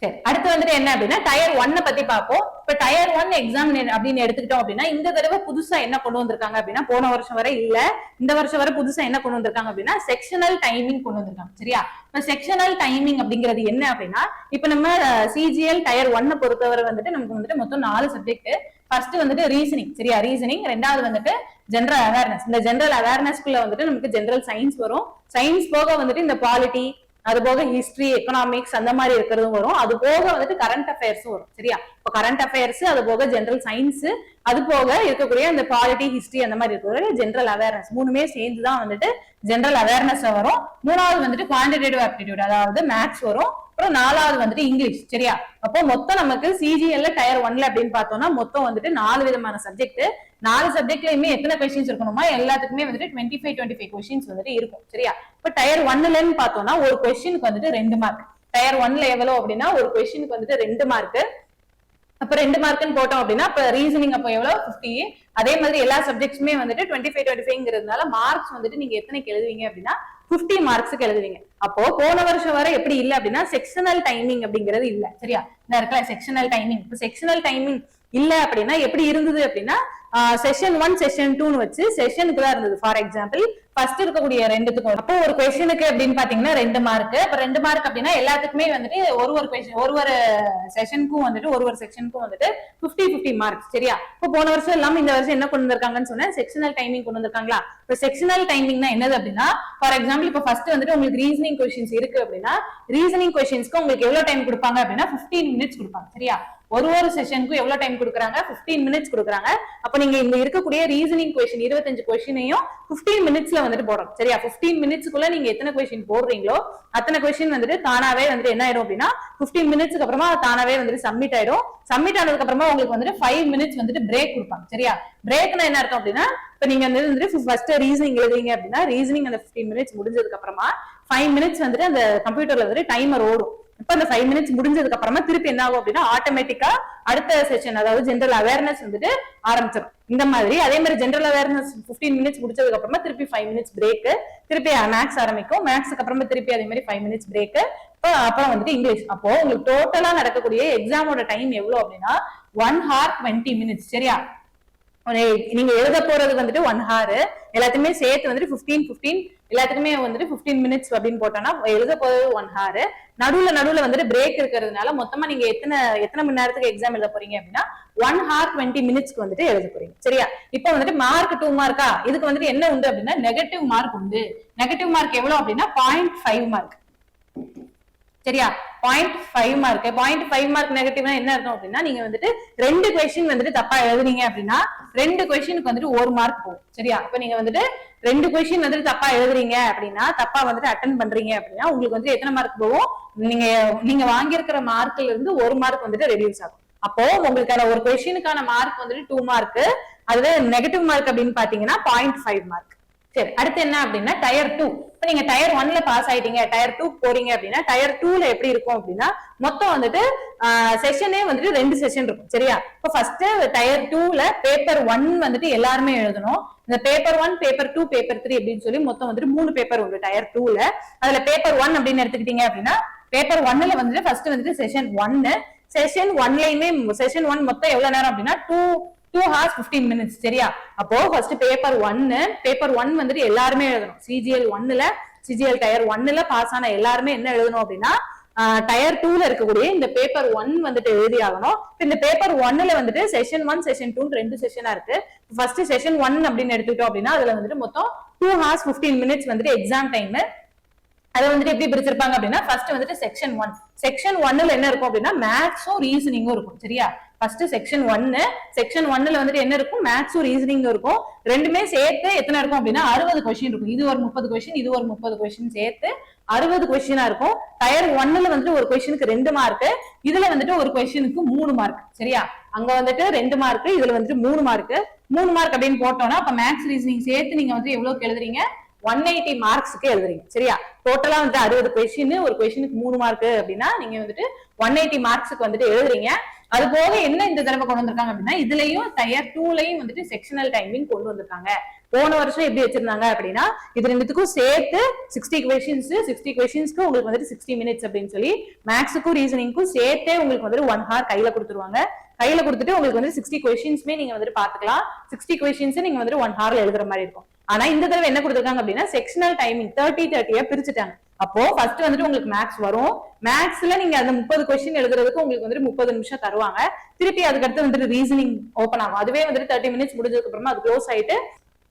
Speaker 1: சரி, அடுத்து வந்துட்டு என்ன அப்படின்னா டயர் 1 பத்தி பார்ப்போம். இப்ப டயர் 1 எக்ஸாம் அப்படின்னு எடுத்துக்கிட்டோம் அப்படின்னா இந்த தடவை புதுசா என்ன கொண்டு வந்திருக்காங்க அப்படின்னா போன வருஷம் வரை இல்ல இந்த வருஷம் வரை புதுசா என்ன கொண்டு வந்திருக்காங்க அப்படின்னா செக்ஷனல் டைமிங் கொண்டு வந்திருக்காங்க. சரியா? இப்ப செக்ஷனல் டைமிங் அப்படிங்கிறது என்ன அப்படின்னா இப்ப நம்ம சிஜிஎல் டயர் 1 பொறுத்தவரை வந்துட்டு நமக்கு வந்துட்டு மொத்தம் 4 சப்ஜெக்ட். ஃபர்ஸ்ட் வந்துட்டு ரீசனிங். சரியா? ரீசனிங். ரெண்டாவது வந்துட்டு ஜெனரல் அவேர்னஸ். இந்த ஜெனரல் அவேர்னஸ்க்குள்ள வந்துட்டு நமக்கு ஜெனரல் சயின்ஸ் வரும். சயின்ஸ் போக வந்துட்டு இந்த பாலிட்டி அது போக ஹிஸ்டரி எக்கனாமிக்ஸ் அந்த மாதிரி இருக்கிறதும் வரும். அது போக வந்துட்டு கரண்ட் அஃபேர்ஸும் வரும். சரியா? இப்போ கரண்ட் அஃபேர்ஸ் அது போக ஜெனரல் சயின்ஸ் அது போக இருக்கக்கூடிய அந்த பாலிட்டி ஹிஸ்டரி அந்த மாதிரி இருக்கிற ஜெனரல் அவேர்னஸ் 3மே சேர்ந்துதான் வந்துட்டு ஜெனரல் அவேர்னஸ் வரும். 3வது வந்துட்டு குவான்டிடேட்டிவ் ஆப்டிடியூட் அதாவது மேத்ஸ் வரும். அப்புறம் 4வது வந்துட்டு இங்கிலீஷ். சரியா? அப்போ மொத்தம் நமக்கு சிஜிஎல்ல டயர் 1 அப்படின்னு பார்த்தோம்னா மொத்தம் வந்துட்டு 4 விதமான சப்ஜெக்ட். 4 சப்ஜெக்ட்லயுமே எத்தனை கொஸ்டின்ஸ் இருக்கணுமா எல்லாத்துக்குமே வந்துட்டு 25 கொஸ்டின்ஸ் வந்துட்டு இருக்கும். சரியா? இப்ப டயர் 1லன்னு பார்த்தோம்னா ஒரு கொஸ்டினுக்கு வந்துட்டு 2 மார்க். டயர் 1ல எவ்வளவு அப்படின்னா ஒரு கொஸ்டினுக்கு வந்துட்டு 2 மார்க். அப்ப 2 மார்க்னு போட்டோம் அப்படின்னா இப்ப ரீசனிங் அப்போ எவ்வளவு 50. அதே மாதிரி எல்லா சப்ஜெக்ட்ஸுமே வந்துட்டு 25 மார்க்ஸ் வந்துட்டு நீங்க எத்தனைக்கு எழுதுவீங்க அப்படின்னா 50 மார்க்ஸுக்கு எழுதுவீங்க. அப்போ போன வருஷம் வரை எப்படி இல்ல அப்படின்னா செக்ஷனல் டைமிங் அப்படிங்கிறது இல்ல. சரியா? இந்த இருக்கல செக்ஷனல் டைமிங். இப்ப செக்ஷனல் டைமிங் இல்ல அப்படின்னா எப்படி இருந்தது அப்படின்னா செஷன் 1 செஷன் 2 வச்சு செஷனுக்கு தான் இருந்தது. ஃபார் எக்ஸாம்பிள் ஃபர்ஸ்ட் இருக்கக்கூடிய 2த்துக்கும் அப்போ ஒரு கொஸ்டினுக்கு அப்படின்னு பாத்தீங்கன்னா 2 மார்க். அப்ப 2 மார்க் அப்படின்னா எல்லாத்துக்குமே வந்துட்டு ஒரு செஷனுக்கும் வந்துட்டு ஒரு செக்ஷனுக்கும் வந்துட்டு 50 மார்க்ஸ். சரியா? இப்போ போன வருஷம் இல்லாம இந்த வருஷம் என்ன கொண்டு வந்திருக்காங்கன்னு சொன்னா செக்ஷனல் டைமிங் கொண்டு வந்திருக்காங்களா? இப்போ செக்ஷனல் டைமிங்னா என்னது அப்படின்னா ஃபார் எக்ஸாம்பிள் இப்போ ஃபர்ஸ்ட் வந்துட்டு உங்களுக்கு ரீசனிங் கொஸ்டின்ஸ் இருக்கு அப்படின்னா ரீசனிங் கொஸ்டின்ஸ்க்கு உங்களுக்கு எவ்வளவு டைம் கொடுப்பாங்க அப்படின்னா 15 மினிட்ஸ் கொடுப்பாங்க. சரியா? ஒரு செஷனுக்கு எவ்வளவு டைம் கொடுக்குறாங்க 15 மினிட்ஸ் கொடுக்குறாங்க. அப்ப நீங்க இந்த இருக்கக்கூடிய ரீசனிங் கொஸ்டின் 25 கொஸ்டினையும் 15 மினிட்ஸ்ல வந்துட்டு போடணும். சரியா? 15 மினிட்ஸ்க்குள்ள நீங்க எத்தனை கொஸ்டின் போடுறீங்களோ அத்தனை கொஸ்டின் வந்துட்டு தானாவே வந்துட்டு என்ன ஆயிடும் அப்படின்னா 15 மினிட்ஸ்க்கு அப்புறமா தானாவே வந்துட்டு சப்மிட் ஆயிடும். சப்மிட் ஆனதுக்கு அப்புறமா உங்களுக்கு வந்துட்டு 5 மினிட்ஸ் வந்துட்டு பிரேக் கொடுப்பாங்க. சரியா? பிரேக்னா என்ன அர்த்தம் அப்படின்னா இப்ப நீங்க வந்துட்டு ஃபர்ஸ்ட் ரீசனிங் எழுதுறீங்க அப்படின்னா ரீசனிங் அந்த 15 மினிட்ஸ் முடிஞ்சதுக்கு அப்புறமா 5 மினிட்ஸ் வந்துட்டு அந்த கம்ப்யூட்டர்ல வந்துட்டு டைமர் ஓடும். இப்ப அந்த 5 மினிட்ஸ் முடிஞ்சதுக்கு அப்புறமா திருப்பி என்ன ஆகும் அப்படின்னா ஆட்டோமேட்டிக்கா அடுத்த செஷன் அதாவது ஜெனரல் அவேர்னஸ் வந்துட்டு ஆரம்பிச்சிடும். இந்த மாதிரி அதே மாதிரி ஜெனரல் அவேர்னஸ் 15 மினிட்ஸ் முடிச்சதுக்கு அப்புறமா திருப்பி 5 மினிட்ஸ் பிரேக். திருப்பி மேக்ஸ் ஆரம்பிக்கும். மேக்ஸ்க்கு அப்புறமா திருப்பி அதே மாதிரி 5 மினிட்ஸ் பிரேக். அப்புறம் வந்துட்டு இங்கிலீஷ். அப்போ உங்களுக்கு டோட்டலா நடக்கக்கூடிய எக்ஸாமோட டைம் எவ்வளவு அப்படின்னா 1 hour 20 minutes. சரியா? நீங்க எழுத போறது வந்துட்டு 1 hour எல்லாத்தையுமே சேர்த்து வந்துட்டு 15 எல்லாத்துக்குமே வந்துட்டு 15 மினிட்ஸ் அப்படின்னு போட்டோம்னா எழுத போறது 1 hour. நடுவுல வந்துட்டு பிரேக் இருக்கிறதுனால மொத்தமா நீங்க எத்தனை மணி நேரத்துக்கு எக்ஸாம் எழுத போறீங்க அப்படின்னா 1 hour 20 மினிட்ஸ்க்கு வந்துட்டு எழுத போறீங்க. சரியா? இப்ப வந்துட்டு மார்க் 2 மார்க்கா இதுக்கு வந்துட்டு என்ன உண்டு அப்படின்னா நெகட்டிவ் மார்க் உண்டு. நெகட்டிவ் மார்க் எவ்வளவு அப்படின்னா 0.5 மார்க். சரியா? 0.5 மார்க். 0.5 மார்க் நெகட்டிவ்னா என்ன அர்த்தம் அப்படின்னா நீங்க வந்துட்டு 2 கொஸ்டின் வந்துட்டு தப்பா எழுதுனீங்க அப்படின்னா 2 கொஸ்டினுக்கு வந்துட்டு 1 மார்க் போகும். சரியா? இப்ப நீங்க வந்துட்டு 2 கொஸ்டின் வந்துட்டு தப்பா எழுதுறீங்க அப்படின்னா தப்பா வந்துட்டு அட்டென்ட் பண்றீங்க அப்படின்னா உங்களுக்கு வந்து எத்தனை மார்க் போகும்? நீங்க வாங்கியிருக்கிற மார்க்ல இருந்து 1 மார்க் வந்துட்டு ரெடியூஸ் ஆகும். அப்போ உங்களுக்கான ஒரு கொஸ்டினுக்கான மார்க் வந்துட்டு 2 மார்க். அதுவே நெகட்டிவ் மார்க் அப்படின்னு பாத்தீங்கன்னா 0.5 மார்க். சரி, அடுத்து என்ன அப்படின்னா டயர் 2. இப்ப நீங்க டயர் 1ல பாஸ் ஆயிட்டீங்க, டயர் 2 போறீங்க அப்படின்னா டயர் 2ல எப்படி இருக்கும் அப்படின்னா மொத்தம் வந்துட்டு செஷனே வந்துட்டு 2 செஷன் இருக்கும். சரியா? இப்ப ஃபர்ஸ்ட் டயர் 2ல பேப்பர் 1 வந்துட்டு எல்லாருமே எழுதணும். இந்த பேப்பர் 1, பேப்பர் 2, பேப்பர் 3 அப்படின்னு சொல்லி மொத்தம் வந்துட்டு 3 பேப்பர் உண்டு டயர் 2ல. அதுல பேப்பர் 1 அப்படின்னு எடுத்துக்கிட்டீங்க அப்படின்னா பேப்பர் 1ல வந்துட்டு ஃபர்ஸ்ட் வந்துட்டு செஷன் 1. செஷன் 1லயுமே செஷன் 1 மொத்தம் எவ்வளவு நேரம் அப்படின்னா 2 hours 15 minutes. சரியா? அப்போ ஃபர்ஸ்ட் பேப்பர் 1 வந்துட்டு எல்லாருமே எழுதணும். சிஜிஎல் 1ல சிஜிஎல் டயர் 1ல பாஸ் ஆன எல்லாருமே என்ன எழுதணும் அப்படின்னா டயர் 2ல இருக்கக்கூடிய இந்த பேப்பர் 1 வந்துட்டு எழுதி ஆகணும். இந்த பேப்பர் 1ல வந்துட்டு செஷன் 1 செஷன் 2 2 செஷனா இருக்கு. ஃபர்ஸ்ட் செஷன் 1 அப்படின்னு எடுத்துக்கிட்டோம் அப்படின்னா அதுல வந்துட்டு மொத்தம் 2 hours 15 minutes வந்துட்டு எக்ஸாம் டைம். அதை வந்துட்டு எப்படி பிரிச்சிருப்பாங்க அப்படின்னா ஃபர்ஸ்ட் வந்துட்டு செக்ஷன் 1ல என்ன இருக்கும் அப்படின்னா மேத்ஸும் ரீசனிங்கும் இருக்கும். சரியா? ஃபர்ஸ்ட் செக்ஷன் 1ல வந்துட்டு என்ன இருக்கும், மேத்ஸும் ரீசனிங் இருக்கும். ரெண்டுமே சேர்த்து எத்தனை இருக்கும் அப்படின்னா 60 கொஸ்டின் இருக்கும். இது ஒரு 30 கொஸ்டின், இது ஒரு 30 கொஸ்டின் சேர்த்து 60 கொஸ்டினா இருக்கும். டயர் 1ல வந்துட்டு ஒரு கொஸ்டினுக்கு 2 மார்க், இதுல வந்துட்டு ஒரு கொஸ்டினுக்கு 3 மார்க். சரியா? அங்க வந்துட்டு 2 மார்க், இதுல வந்துட்டு 3 மார்க். 3 மார்க் அப்படின்னு போட்டோம்னா அப்ப மேத்ஸ் ரீசனிங் சேர்த்து நீங்க வந்து எவ்வளவுக்கு எழுதுறீங்க, 180 மார்க்ஸ்க்கு எழுதுறீங்க. சரியா? டோட்டலா வந்து 60 கொஸ்டின், ஒரு கொஸ்டினுக்கு 3 மார்க் அப்படின்னா நீங்க வந்துட்டு 180 மார்க்ஸ்க்கு வந்துட்டு எழுதுறீங்க. அது போக என்ன இந்த தடவை கொண்டு வந்திருக்காங்க அப்படின்னா இதுலயும் டயர் 2லயும் வந்துட்டு செக்ஷனல் டைமிங் கொண்டு வந்திருக்காங்க. போன வருஷம் எப்படி வச்சிருந்தாங்க அப்படின்னா இது ரெண்டுத்துக்கும் சேர்த்து 60 கொஸ்டின்ஸ்க்கு உங்களுக்கு வந்துட்டு 60 minutes அப்படின்னு சொல்லி மேக்ஸுக்கும் ரீசனிங்க்கும் சேர்த்தே உங்களுக்கு வந்துட்டு 1 hour கையில கொடுத்துருவாங்க. கையில கொடுத்துட்டு உங்களுக்கு வந்து 60 கொஸ்டின்ஸ்மே நீங்க வந்துட்டு பாத்துக்கலாம். 60 கொஸ்டின்ஸ் நீங்க வந்துட்டு 1 hourல எழுதுற மாதிரி இருக்கும். ஆனா இந்த தடவை என்ன கொடுத்திருக்காங்க அப்படின்னா செக்ஷனல் டைமிங் 30 பிரிச்சுட்டாங்க. அப்போ ஃபர்ஸ்ட் வந்துட்டு உங்களுக்கு மேத்ஸ் வரும். மேத்ஸ்ல நீங்க அந்த 30 கொஸ்டின் எழுதுறதுக்கு உங்களுக்கு வந்துட்டு 30 நிமிஷம் தருவாங்க. திருப்பி அதுக்கடுத்து வந்துட்டு ரீசனிங் ஓபன் ஆகும். அதுவே வந்துட்டு 30 minutes முடிஞ்சதுக்கு அப்புறமா அது க்ளோஸ் ஆயிட்டு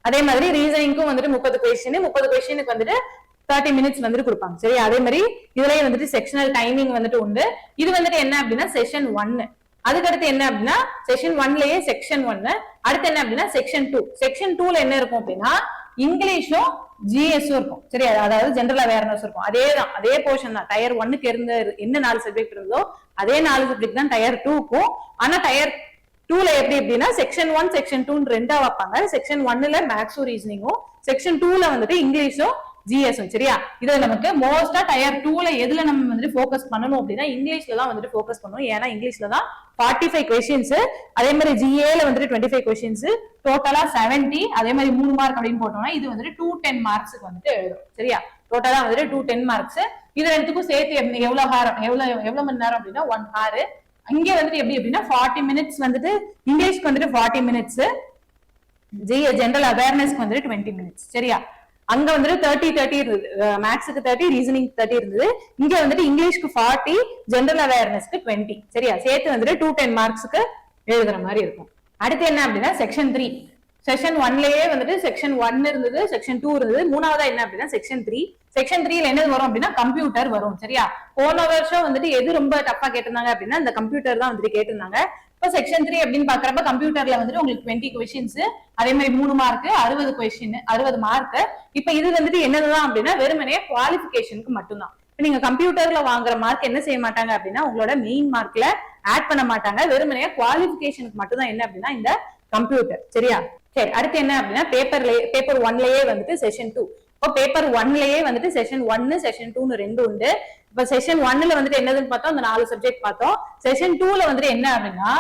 Speaker 1: அதே மாதிரி ரீசனிங்க்கும் வந்துட்டு 30 கொஸ்டினுக்கு வந்துட்டு 30 minutes வந்துட்டு கொடுப்பாங்க. சரி, அதே மாதிரி இதுலயே வந்துட்டு செக்ஷனல் டைமிங் வந்துட்டு உண்டு. இது வந்துட்டு என்ன அப்படின்னா செஷன் 1. அதுக்கடுத்து என்ன அப்படின்னா செஷன் 1லயே செக்ஷன் 1. அடுத்து என்ன அப்படின்னா செக்ஷன் 2. செக்ஷன் 2ல என்ன இருக்கும் அப்படின்னா இங்கிலீஷும் ஜிஎஸும் இருக்கும். சரி, அதாவது ஜெனரல் அவேர்னஸ் இருக்கும். அதே போர்ஷன் தான் டயர் 1க்கு இருந்த என்ன 4 சப்ஜெக்ட் இருந்தோ அதே 4 சப்ஜெக்ட் தான் டயர் 2க்கும். ஆனா டயர் 2ல எப்படி அப்படின்னா செக்ஷன் 1 செக்ஷன் 2 ரெண்டா வைப்பாங்க. செக்ஷன் 1ல மேத்ஸும் ரீசனிங்கும், செக்ஷன் 2ல வந்துட்டு இங்கிலீஷும் ஜிஎஸும். சரியா? இது நமக்கு மோஸ்டா டயர் 2ல எதுல நம்ம வந்துட்டு ஃபோக்கஸ் பண்ணணும் அப்படின்னா இங்கிலீஷ்ல தான் வந்துட்டு ஃபோக்கஸ் பண்ணணும். ஏன்னா இங்கிலீஷ்ல தான் 45 கொஸ்டின்ஸ், அதே மாதிரி ஜிஏல வந்துட்டு 25 கொஸ்டின்ஸ், டோட்டலா 70. அதே மாதிரி 3 மார்க் அப்படின்னு போட்டோம்னா இது வந்துட்டு 210 மார்க்ஸ்க்கு வந்துட்டு எழுதும். சரியா? டோட்டலா வந்துட்டு 210 மார்க்ஸ். இது ரெண்டுக்கும் சேர்த்து எவ்வளவு மணி நேரம் அப்படின்னா 1 hour. இங்க வந்துட்டு எப்படி அப்படின்னா 40 minutes வந்துட்டு இங்கிலீஷ்க்கு வந்துட்டு 40 minutes, ஜெனரல் அவேர்னஸ்க்கு வந்துட்டு 20 minutes. சரியா? அங்க வந்துட்டு 30 இருந்தது, மேத்ஸுக்கு 30, ரீசனிங் 30 இருந்தது. இங்க வந்துட்டு இங்கிலீஷ்க்கு 40, ஜெனரல் அவேர்னஸ்க்கு 20. சரியா? சேர்த்து வந்துட்டு 210 மார்க்ஸ்க்கு எழுதுற மாதிரி இருக்கும். அடுத்து என்ன அப்படின்னா செக்ஷன் 3. செக்ஷன் 1லயே வந்துட்டு செக்ஷன் 1 இருந்தது, செக்ஷன் 2 இருந்தது. மூணாவதா என்ன அப்படின்னா செக்ஷன் 3. செக்ஷன் 3ல என்ன வரும் அப்படின்னா கம்ப்யூட்டர் வரும். சரியா? போன வருஷம் வந்துட்டு எது ரொம்ப டஃபா கேட்டிருந்தாங்க அப்படின்னா இந்த கம்ப்யூட்டர் தான் வந்துட்டு கேட்டிருந்தாங்க. இப்போ செக்ஷன் 3 அப்படின்னு பாக்குறப்ப கம்ப்யூட்டர்ல வந்துட்டு உங்களுக்கு 20 கொஸ்டின்ஸ், அதே மாதிரி 3 மார்க், 60 கொஸ்டின், 60 மார்க். இப்ப இது வந்துட்டு என்னதுதான் அப்படின்னா வெறுமனே குவாலிபிகேஷனுக்கு மட்டும்தான். நீங்க கம்ப்யூட்டர்ல வாங்குற மார்க் என்ன செய்ய மாட்டாங்க அப்படின்னா உங்களோட மெயின் மார்க்ல ஆட் பண்ண மாட்டாங்க. வெறுமனே குவாலிபிகேஷனுக்கு மட்டும் தான் என்ன அப்படின்னா இந்த கம்ப்யூட்டர். சரியா? சரி, அடுத்து என்ன அப்படின்னா பேப்பர் 1லயே வந்துட்டு செஷன் 2. இப்போ பேப்பர் 1லயே வந்துட்டு செஷன் 1 செஷன் 2னு 2 உண்டு. இப்ப செஷன் 1ல வந்துட்டு என்னதுன்னு பார்த்தோம், அந்த 4 சப்ஜெக்ட் பார்த்தோம். செஷன் 2ல வந்துட்டு என்ன அப்படின்னா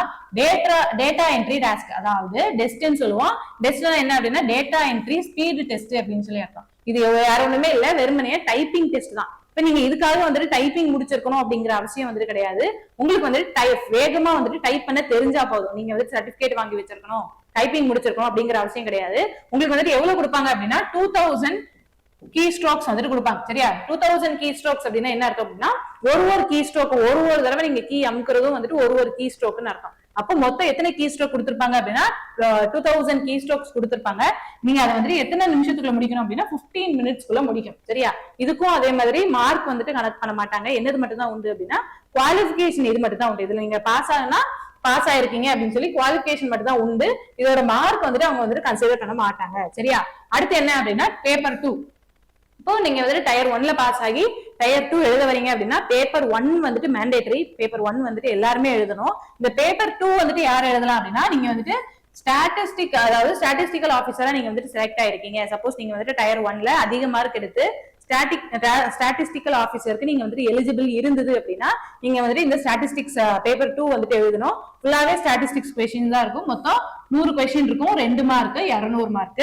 Speaker 1: டேட்டா என்ட்ரி டாஸ்க், அதாவது டெஸ்ட்னு சொல்லுவோம். டெஸ்ட்னா என்ன அப்படின்னா டேட்டா என்ட்ரி ஸ்பீட் டெஸ்ட் அப்படின்னு சொல்லி அர்த்தம். இது வேற ஒண்ணுமே இல்ல, வெறுமனே டைப்பிங் டெஸ்ட் தான். இப்ப நீங்க இதுக்காக வந்துட்டு டைப்பிங் முடிச்சிருக்கணும் அப்படிங்கிற அவசியம் வந்துட்டு கிடையாது. உங்களுக்கு வந்துட்டு வேகமா வந்துட்டு டைப் பண்ண தெரிஞ்சா போதும். நீங்க வந்துட்டு சர்டிபிகேட் வாங்கி வச்சிருக்கணும், டைப்பிங் முடிச்சிருக்கணும் அப்படிங்கிற அவசியம் கிடையாது. உங்களுக்கு வந்துட்டு எவ்வளவு கொடுப்பாங்க அப்படின்னா 2000 கீ ஸ்ட்ரோக்ஸ் வந்துட்டு கொடுப்பாங்க. சரியா? 2000 கீ ஸ்ட்ரோக்ஸ் அப்படின்னா என்ன அர்த்தம் அப்படின்னா ஒரு கீ ஸ்ட்ரோக் ஒரு தடவை நீங்க கீ அமுக்குறதும் வந்துட்டு ஒரு கீ ஸ்ட்ரோக்னு அர்த்தம். அப்போ மொத்தம் எத்தனை கீ ஸ்ட்ரோக் கொடுத்திருப்பாங்க அப்படின்னா 2000 கீ ஸ்ட்ரோக்ஸ் கொடுத்திருப்பாங்க. நீங்க அதை வந்துட்டு எத்தனை நிமிஷத்துக்குள்ள முடிக்கணும் அப்படின்னா 15 மினிட்ஸ்க்குள்ள முடிக்கும். சரியா? இதுக்கும் அதே மாதிரி மார்க் வந்துட்டு கனெக்ட் பண்ண மாட்டாங்க. என்னது மட்டும் தான் உண்டு அப்படின்னா குவாலிபிகேஷன் இது மட்டும் தான் உண்டு. இதுல நீங்க பாஸ் ஆகுனா பாஸ் ஆயிருக்கீங்க அப்படின்னு சொல்லி குவாலிபிகேஷன் மட்டும் தான் உண்டு. இதோட மார்க் வந்துட்டு அவங்க வந்துட்டு கன்சிடர் பண்ண மாட்டாங்க. சரியா? அடுத்து என்ன அப்படின்னா பேப்பர் 2. இப்போ நீங்க வந்துட்டு டயர் 1ல பாஸ் ஆகி டயர் 2 எழுத வரீங்க அப்படின்னா பேப்பர் 1 வந்துட்டு மேண்டேட்டரி. பேப்பர் 1 வந்துட்டு எல்லாருமே எழுதணும். இந்த பேப்பர் 2 வந்துட்டு யார் எழுதலாம் அப்படின்னா நீங்க வந்துட்டு ஸ்டாட்டிஸ்டிக், அதாவது ஸ்டாட்டிஸ்டிக்கல் ஆஃபீஸரா நீங்க வந்துட்டு செலக்ட் ஆயிருக்கீங்க. சப்போஸ் நீங்க வந்துட்டு டயர் 1ல அதிக மார்க் எடுத்து ஸ்டாட்டிஸ்டிக்கல் ஆஃபீஸருக்கு நீங்க வந்துட்டு எலிஜிபிள் இருந்தது அப்படின்னா நீங்க வந்துட்டு இந்த ஸ்டாட்டிஸ்டிக்ஸ் பேப்பர் 2 வந்துட்டு எழுதணும். ஃபுல்லாவே ஸ்டாட்டிஸ்டிக்ஸ் கொஸ்டின் தான் இருக்கும். மொத்தம் 100 கொஸ்டின் இருக்கும். 2 மார்க் 200 மார்க்.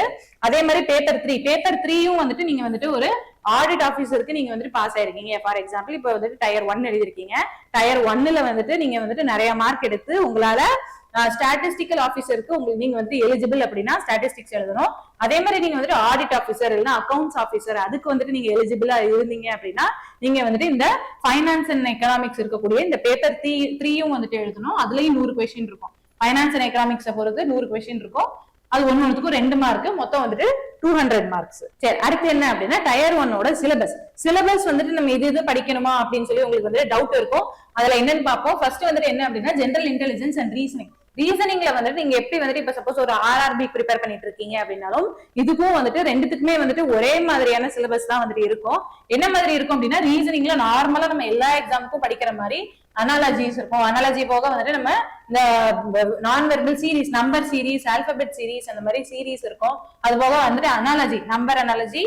Speaker 1: அதே மாதிரி பேப்பர் 3யும் வந்துட்டு நீங்க வந்துட்டு ஒரு ஆடிட் ஆபீசருக்கு நீங்க வந்துட்டு பாஸ் ஆயிருக்கீங்க. ஃபார் எக்ஸாம்பிள் இப்போ வந்துட்டு டயர் 1 எழுதிருக்கீங்க. டயர் 1ல வந்துட்டு நீங்க வந்துட்டு நிறைய மார்க் எடுத்து உங்களால ஸ்டாட்டிஸ்டிக்கல் ஆபீசருக்கு உங்களுக்கு நீங்க வந்து எலிஜிபிள் அப்படின்னா ஸ்டாட்டிஸ்டிக்ஸ் எழுதணும். அதே மாதிரி நீங்க வந்துட்டு ஆடிட் ஆபீசர் இல்லைன்னா அக்கௌண்ட்ஸ் ஆபீசர் அதுக்கு வந்துட்டு நீங்க எலிஜிபிளா இருந்தீங்க அப்படின்னா நீங்க வந்துட்டு இந்த ஃபைனான்ஸ் அண்ட் எக்கனாமிக்ஸ் இருக்கக்கூடிய இந்த பேப்பர் 3யும் வந்துட்டு எழுதணும். அதுலயும் 100 கொஸ்டின் இருக்கும். ஃபைனான்ஸ் அண்ட் எக்கனாமிக்ஸை பொறுத்து 100 கொஸ்டின் இருக்கும். அது ஒண்ணுக்கும் 2 மார்க், மொத்தம் வந்துட்டு 200 மார்க்ஸ். சரி, அடுத்து என்ன அப்படின்னா டயர் 1ஓட சிலபஸ் வந்துட்டு நம்ம இது படிக்கணுமா அப்படின்னு சொல்லி உங்களுக்கு வந்து டவுட் இருக்கும். அதுல என்னன்னு பார்ப்போம். ஃபர்ஸ்ட் வந்துட்டு என்ன அப்படின்னா ஜெனரல் இன்டெலிஜென்ஸ் அண்ட் ரீசனிங்ல வந்துட்டு நீங்க எப்படி வந்துட்டு இப்ப சப்போஸ் ஒரு RRB ப்ரிப்பேர் பண்ணிட்டு இருக்கீங்க அப்படின்னாலும் இதுக்கும் வந்துட்டு ரெண்டுத்துக்குமே வந்துட்டு ஒரே மாதிரியான சிலபஸ் தான் வந்துட்டு இருக்கும். என்ன மாதிரி இருக்கும் அப்படின்னா ரீசனிங்ல நார்மலா நம்ம எல்லா எக்ஸாமுக்கும் படிக்கிற மாதிரி அனாலஜிஸ் இருக்கும். அனாலஜி போக வந்துட்டு நம்ம இந்த நான் verbal series, number series, alphabet series அந்த மாதிரி சீரீஸ் இருக்கும். அது போக வந்துட்டு analogy, number analogy,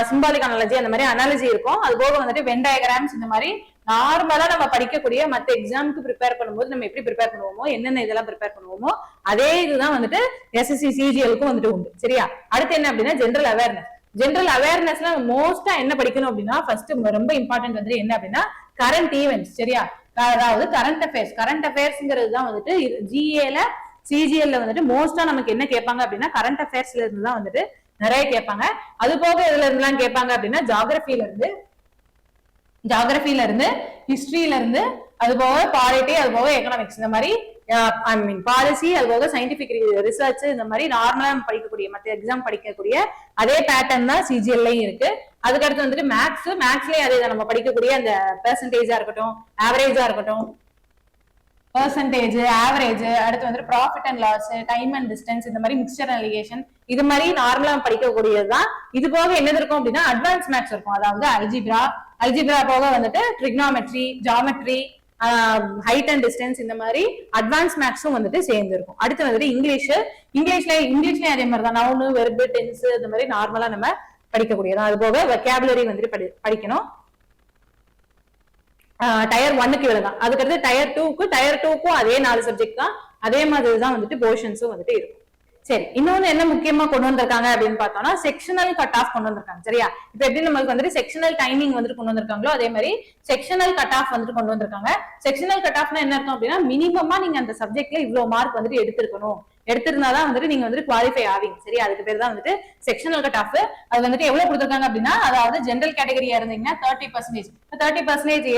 Speaker 1: symbolic analogy அந்த மாதிரி அனாலஜி இருக்கும். அது போக வந்துட்டு வென் டயகிராம்ஸ் இந்த மாதிரி நார்மலா நம்ம படிக்கக்கூடிய மற்ற எக்ஸாமுக்கு ப்ரிப்பேர் பண்ணும்போது நம்ம எப்படி ப்ரிப்பேர் பண்ணுவோமோ என்னென்ன இதெல்லாம் ப்ரிப்பேர் பண்ணுவோமோ அதே இதுதான் வந்துட்டு SSC CGLக்கும் வந்துட்டு உண்டு. சரியா, அடுத்து என்ன அப்படின்னா ஜெனரல் அவேர்னஸ்ல மோஸ்டா என்ன படிக்கணும் அப்படின்னா ஃபர்ஸ்ட் ரொம்ப இம்பார்ட்டன்ட் வந்துட்டு என்ன அப்படின்னா கரண்ட் ஈவெண்ட்ஸ். சரியா, அதாவது கரண்ட் அஃபேர்ஸ்ங்கிறது தான் வந்துட்டு GAல CGLல வந்துட்டு மோஸ்டா நமக்கு என்ன கேட்பாங்க அப்படின்னா கரண்ட் அஃபேர்ஸ்ல இருந்து தான் வந்துட்டு நிறைய கேட்பாங்க. அது போக இதுல இருந்துலாம் கேட்பாங்க அப்படின்னா ஜியோகிராஃபில இருந்து ஹிஸ்டரியில இருந்து அது போக பாலிட்டி, அது போக எக்கனாமிக்ஸ் இந்த மாதிரி பாலிசி, அது போக சயின்டிபிக் ரிசர்ச் இந்த மாதிரி நார்மலா படிக்கக்கூடிய மற்ற எக்ஸாம் படிக்கக்கூடிய அதே பேட்டர்ன் தான் CGLலயும் இருக்கு. அதுக்கடுத்து வந்துட்டு மேக்ஸ்லயும் அதே தான் நம்ம படிக்கக்கூடிய அந்த பெர்சன்டேஜா இருக்கட்டும், ஆவரேஜா இருக்கட்டும், பெர்சன்டேஜ், ஆவரேஜ், அடுத்து வந்து profit and loss, time and distance இந்த மாதிரி மிக்சர் அலிகேஷன் இது மாதிரி நார்மலா படிக்கக்கூடியதுதான். இது போக என்னது இருக்கும் அப்படின்னா அட்வான்ஸ் மேத்ஸ் இருக்கும். அதாவது அல்ஜிப்ரா போக வந்துட்டு trigonometry, geometry, height and distance இந்த மாதிரி அட்வான்ஸ் மேத்ஸும் வந்துட்டு சேர்ந்து இருக்கும். அடுத்து வந்துட்டு இங்கிலீஷ்லயும் அதே மாதிரி தான் நவுனு, வெர்பு, டென்ஸ் இந்த மாதிரி நார்மலா நம்ம படிக்கக்கூடியதான். அது போக வெக்காபுலரி வந்துட்டு படிக்கணும். டயர் 1க்கு இவ்வளவுதான். அதுக்கடுத்து டயர் 2க்கும் அதே 4 சப்ஜெக்ட் தான், அதே மாதிரி தான் வந்துட்டு போர்ஷன்ஸும் வந்துட்டு இருக்கும். சரி, இன்னொன்னு என்ன முக்கியமா கொண்டு வந்திருக்காங்க அப்படின்னு பார்த்தோம்னா செக்ஷனல் கட் ஆஃப் கொண்டு வந்திருக்காங்க. சரியா, இப்ப எப்படி நம்மளுக்கு வந்துட்டு செக்ஷனல் டைமிங் வந்துட்டு கொண்டு வந்திருக்காங்களோ அதே மாதிரி செக்ஷனல் கட் ஆஃப் வந்துட்டு கொண்டு வந்திருக்காங்க. செக்ஷனல் கட் ஆஃப்னா என்ன அர்த்தம் அப்படின்னா மினிமமா நீங்க அந்த சப்ஜெக்ட்ல இவ்வளவு மார்க் வந்துட்டு எடுத்திருந்தாதான் வந்துட்டு நீங்க வந்துட்டு குவாலிஃபை ஆவீங்க. சரி, அதுக்கு பேர் தான் வந்துட்டு செக்ஷனல் கட் ஆஃப். அது வந்துட்டு எவ்வளவு கொடுத்திருக்காங்க அப்படின்னா அதாவது ஜெனரல் கேட்டகரியா இருந்தீங்கன்னா 30%.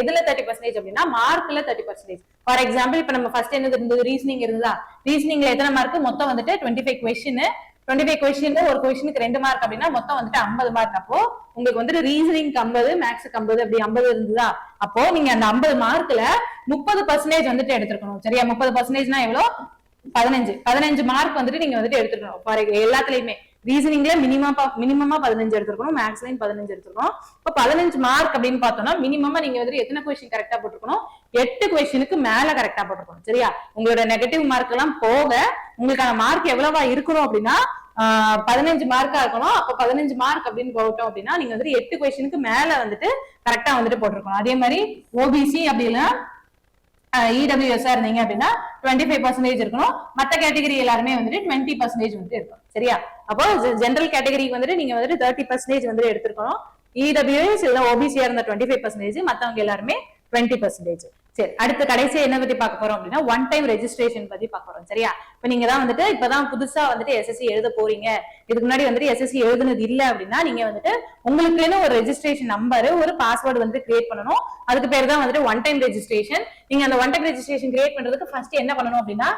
Speaker 1: எதுல 30% அப்படின்னா மார்க்ல 30%. ஃபார் எக்ஸாம்பிள் இப்ப நம்ம ஃபர்ஸ்ட் என்ன இருந்தது, ரீசனிங் இருந்ததா, ரீசனிங்ல எத்தனை மார்க் மொத்தம் வந்துட்டு 25 கொஸ்டின், ஒரு கொஸ்டினுக்கு 2 மார்க் அப்படின்னா மொத்தம் வந்துட்டு 50 மார்க். அப்போ உங்களுக்கு வந்துட்டு ரீசனிங் 50, மேக்ஸுக்கு 50 அப்படி 50 இருந்ததா, அப்போ நீங்க அந்த 50 மார்க்ல 30% வந்துட்டு எடுத்துருக்கணும். சரியா, 30%னா எவ்வளவு, 15 மார்க் வந்துட்டு நீங்க வந்துட்டு எடுத்துக்கணும். எல்லாத்துலயுமே ரீசனிங்ல மினிமமா 15 எடுத்துருக்கணும், மேக்ஸ்லயும் 15 எடுத்துருக்கணும். இப்போ 15 மார்க் அப்படின்னு பார்த்தோம்னா மினிமமா நீங்க வந்துட்டு எத்தனை கொஸ்டின் கரெக்டா போட்டுருக்கணும், 8 கொஸ்டினுக்கு மேல கரெக்டா போட்டுருக்கணும். சரியா, உங்களோட நெகட்டிவ் மார்க் எல்லாம் போக உங்களுக்கான மார்க் எவ்வளவா இருக்கணும் அப்படின்னா 15 மார்க்கா இருக்கணும். அப்ப 15 மார்க் அப்படின்னு போட்டோம் அப்படின்னா நீங்க வந்துட்டு 8 கொஸ்டினுக்கு மேல வந்துட்டு கரெக்டா வந்துட்டு போட்டிருக்கணும். அதே மாதிரி OBC அப்படின்னா EWS இருந்தீங்க அப்படின்னா 25% இருக்கணும். மற்ற கேட்டகரி எல்லாருமே வந்துட்டு 20% வந்துட்டு இருக்கும். சரியா, அப்போ ஜெனரல் கேட்டகரிக்கு வந்துட்டு நீங்க வந்துட்டு 30% வந்துட்டு எடுத்திருக்கணும். EWS இல்ல OBC இருந்த 25%, மத்தவங்க எல்லாருமே 20%. சரி, அடுத்த கடைசியா என்ன பத்தி பார்க்க போறோம் அப்படின்னா ஒன் டைம் ரெஜிஸ்ட்ரேஷன் பத்தி பார்க்க போறோம். சரியா, இப்ப நீங்க தான் வந்துட்டு இப்பதான் புதுசா வந்துட்டு SSC எழுத போறீங்க, இதுக்கு முன்னாடி வந்துட்டு SSC எழுதுனது இல்ல அப்படின்னா நீங்க வந்துட்டு உங்களுக்குன்னு ஒரு ரெஜிஸ்ட்ரேஷன் நம்பர், ஒரு பாஸ்வேர்டு வந்து கிரியேட் பண்ணணும். அதுக்கு பேர் தான் வந்துட்டு ஒன் டைம் ரெஜிஸ்ட்ரேஷன். நீங்க அந்த ஒன் டைம் ரெஜிஸ்ட்ரேஷன் கிரியேட் பண்றதுக்கு ஃபர்ஸ்ட் என்ன பண்ணணும் அப்படின்னா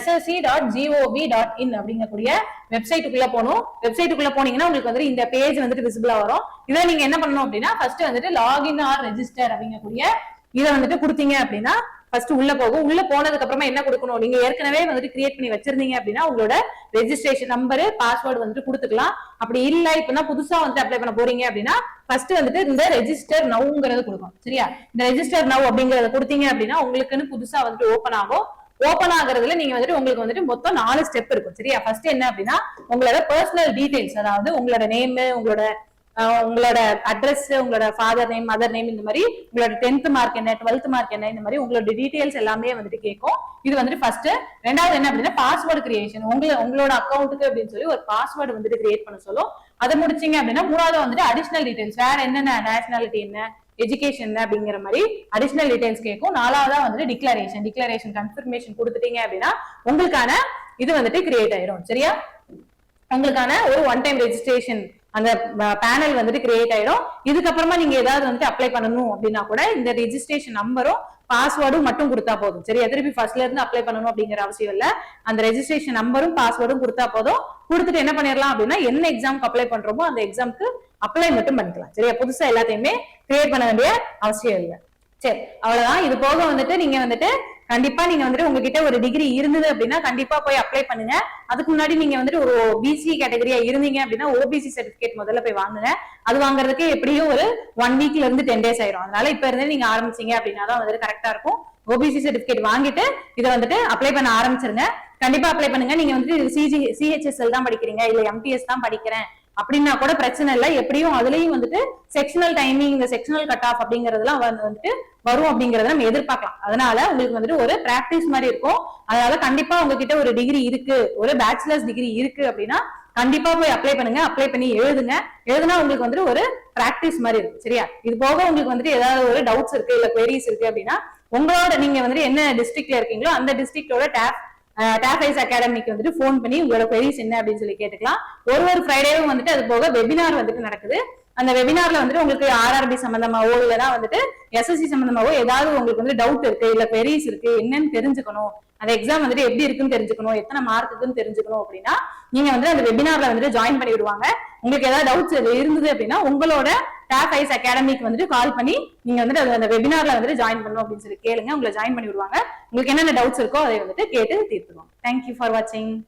Speaker 1: ssc.gov.in அப்படிங்கக்கூடிய வெப்சைட்டுக்குள்ள போகணும். வெப்சைட்டுக்குள்ள போனீங்கன்னா உங்களுக்கு வந்துட்டு இந்த பேஜ் வந்துட்டு விசிபிளா வரும். இதை நீங்க என்ன பண்ணணும் அப்படின்னா ஃபர்ஸ்ட் வந்துட்டு லாகின் ஆர் ரெஜிஸ்டர் அப்படிங்கக்கூடிய இதை வந்துட்டு கொடுத்தீங்க அப்படின்னா ஃபர்ஸ்ட் உள்ள போகும். உள்ள போனதுக்கு அப்புறமா என்ன கொடுக்கணும், நீங்க ஏற்கனவே வந்துட்டு கிரியேட் பண்ணி வச்சிருந்தீங்க அப்படின்னா உங்களோட ரெஜிஸ்ட்ரேஷன் நம்பர், பாஸ்வேர்டு வந்துட்டு கொடுத்துக்கலாம். அப்படி இல்ல இப்பதான் புதுசா வந்து அப்ளை பண்ண போறீங்க அப்படின்னா ஃபர்ஸ்ட் வந்துட்டு இந்த ரெஜிஸ்டர் நவுங்கிறது கொடுக்கும். சரியா, இந்த ரெஜிஸ்டர் நவ் அப்படிங்கறத கொடுத்தீங்க அப்படின்னா உங்களுக்குன்னு புதுசா வந்துட்டு ஓப்பன் ஆகும். ஓபன் ஆகுறதுல நீங்க வந்துட்டு உங்களுக்கு வந்துட்டு மொத்தம் 4 ஸ்டெப் இருக்கும். சரியா? ஃபர்ஸ்ட் என்ன அப்படின்னா உங்களோட பர்சனல் டீடைல்ஸ், அதாவது உங்களோட நேம், உங்களோட அட்ரஸ், உங்களோட ஃபாதர் நேம், மதர் நேம், இந்த மாதிரி உங்களோட 10th மார்க் என்ன, 12th மார்க் என்ன, இந்த மாதிரி உங்களோட டீடைல்ஸ் எல்லாமே வந்துட்டு கேட்கும். இது வந்துட்டு ஃபர்ஸ்ட். ரெண்டாவது என்ன அப்படின்னா பாஸ்வேர்டு கிரியேஷன். உங்களோட அக்கௌண்ட்டுக்கு அப்படின்னு சொல்லி ஒரு பாஸ்வேர்டு வந்துட்டு கிரியேட் பண்ண சொல்லும். அதை முடிச்சீங்க அப்படின்னா மூணாவது வந்துட்டு அடிஷனல் டீடைல்ஸ், வேற என்னென்ன நேஷனாலிட்டி என்ன, எஜுகேஷன் அப்படிங்கிற மாதிரி அடிஷனல் டீடைல்ஸ் கேட்கும். நாலாவதா வந்துட்டு டிக்ளரேஷன் கன்ஃபர்மேஷன் கொடுத்துட்டீங்க அப்படின்னா உங்களுக்கான இது வந்துட்டு கிரியேட் ஆயிரும். சரியா? உங்களுக்கான ஒரு ஒன் டைம் ரெஜிஸ்ட்ரேஷன் அந்த பேனல் வந்துட்டு கிரியேட் ஆயிடும். இதுக்கப்புறமா நீங்க ஏதாவது வந்துட்டு அப்ளை பண்ணணும் அப்படின்னா கூட இந்த ரெஜிஸ்ட்ரேஷன் நம்பரும் பாஸ்வேர்டும் மட்டும் கொடுத்தா போதும். சரியா? திருப்பி ஃபர்ஸ்ட்ல இருந்து அப்ளை பண்ணணும் அப்படிங்கிற அவசியம் இல்ல. அந்த ரெஜிஸ்ட்ரேஷன் நம்பரும் பாஸ்வேர்டும் கொடுத்தா போதும். கொடுத்துட்டு என்ன பண்ணிடலாம் அப்படின்னா என்ன எக்ஸாம்க்கு அப்ளை பண்றோமோ அந்த எக்ஸாம்க்கு அப்ளை மட்டும் பண்ணிக்கலாம். சரியா? புதுசா எல்லாத்தையுமே கிரியேட் பண்ண வேண்டிய அவசியம் இல்லை. சரி, அவ்வளவுதான். இது போக வந்துட்டு நீங்க வந்துட்டு கண்டிப்பா நீங்க வந்துட்டு உங்ககிட்ட ஒரு டிகிரி இருந்தது அப்படின்னா கண்டிப்பா போய் அப்ளை பண்ணுங்க. அதுக்கு முன்னாடி நீங்க வந்துட்டு ஒரு பிசி கேட்டகரியா இருந்தீங்க அப்படின்னா ஓபிசி சர்டிபிகேட் முதல்ல போய் வாங்குங்க. அது வாங்குறதுக்கு எப்படியும் ஒரு 1 வீக்ல இருந்து 10 days ஆயிரும். அதனால இப்ப இருந்தே நீங்க ஆரம்பிச்சீங்க அப்படின்னா தான் வந்துட்டு கரெக்டா இருக்கும். ஓபிசி சர்டிபிகேட் வாங்கிட்டு இதை வந்துட்டு அப்ளை பண்ண ஆரம்பிச்சிருங்க. கண்டிப்பா அப்ளை பண்ணுங்க. நீங்க வந்துட்டு சிஹெச்எஸ்எல் தான் படிக்கிறீங்க, இல்ல எம்டிஎஸ் தான் படிக்கிறேன் அப்படின்னா கூட பிரச்சனை இல்லை. எப்படியும் அதுலயும் வந்துட்டு செக்ஷனல் டைமிங், இந்த செக்ஷனல் கட் ஆஃப் அப்படிங்கறதுலாம் வந்துட்டு வரும் அப்படிங்கறத நம்ம எதிர்பார்க்கலாம். அதனால உங்களுக்கு வந்துட்டு ஒரு பிராக்டிஸ் மாதிரி இருக்கும். அதனால கண்டிப்பா உங்ககிட்ட ஒரு டிகிரி இருக்கு, ஒரு பேச்சுலர்ஸ் டிகிரி இருக்கு அப்படின்னா கண்டிப்பா போய் அப்ளை பண்ணுங்க. அப்ளை பண்ணி எழுதுனா உங்களுக்கு வந்துட்டு ஒரு பிராக்டிஸ் மாதிரி இருக்கு. சரியா? இது போக உங்களுக்கு வந்துட்டு ஏதாவது ஒரு டவுட்ஸ் இருக்கு, இல்ல குவெரிஸ் இருக்கு அப்படின்னா உங்களோட நீங்க வந்துட்டு என்ன டிஸ்ட்ரிக்ட்ல இருக்கீங்களோ அந்த டிஸ்ட்ரிக்டோட டாஃபைஸ் அகாடமிக்கு வந்துட்டு போன் பண்ணி உங்களோட குவெரிஸ் என்ன அப்படின்னு சொல்லி கேட்டுக்கலாம். ஒரு ஃப்ரைடேவும் வந்துட்டு அது போக வெபினார் வந்துட்டு நடக்குது. அந்த வெபினார்ல வந்துட்டு உங்களுக்கு ஆர்ஆர்பி சம்பந்தமாவோ இல்லைன்னா வந்துட்டு எஸ்எஸ்சி சம்பந்தமாவோ ஏதாவது உங்களுக்கு வந்து டவுட் இருக்கு, இல்ல குவெரிஸ் இருக்கு, என்னன்னு தெரிஞ்சுக்கணும், அந்த எக்ஸாம் வந்துட்டு எப்படி இருக்குன்னு தெரிஞ்சுக்கணும், எத்தனை மார்க் இருக்குன்னு தெரிஞ்சுக்கணும் அப்படின்னா நீங்க வந்து அந்த வெபினார்ல வந்துட்டு ஜாயின் பண்ணி விடுவாங்க. உங்களுக்கு ஏதாவது டவுட்ஸ் இருந்தது அப்படின்னா உங்களோட டாஃபைஸ் அகாடமிக்கு வந்துட்டு கால் பண்ணி நீங்க வந்துட்டு அந்த வெபினார்ல வந்துட்டு ஜாயின் பண்ணணும் அப்படின்னு சொல்லி கேளுங்க. உங்களை ஜாயின் பண்ணி விடுவாங்க. உங்களுக்கு என்னென்ன டவுட்ஸ் இருக்கோ அதை வந்துட்டு கேட்டு தீர்த்துருவாங்க. தேங்க்யூ ஃபார் வாட்சிங்.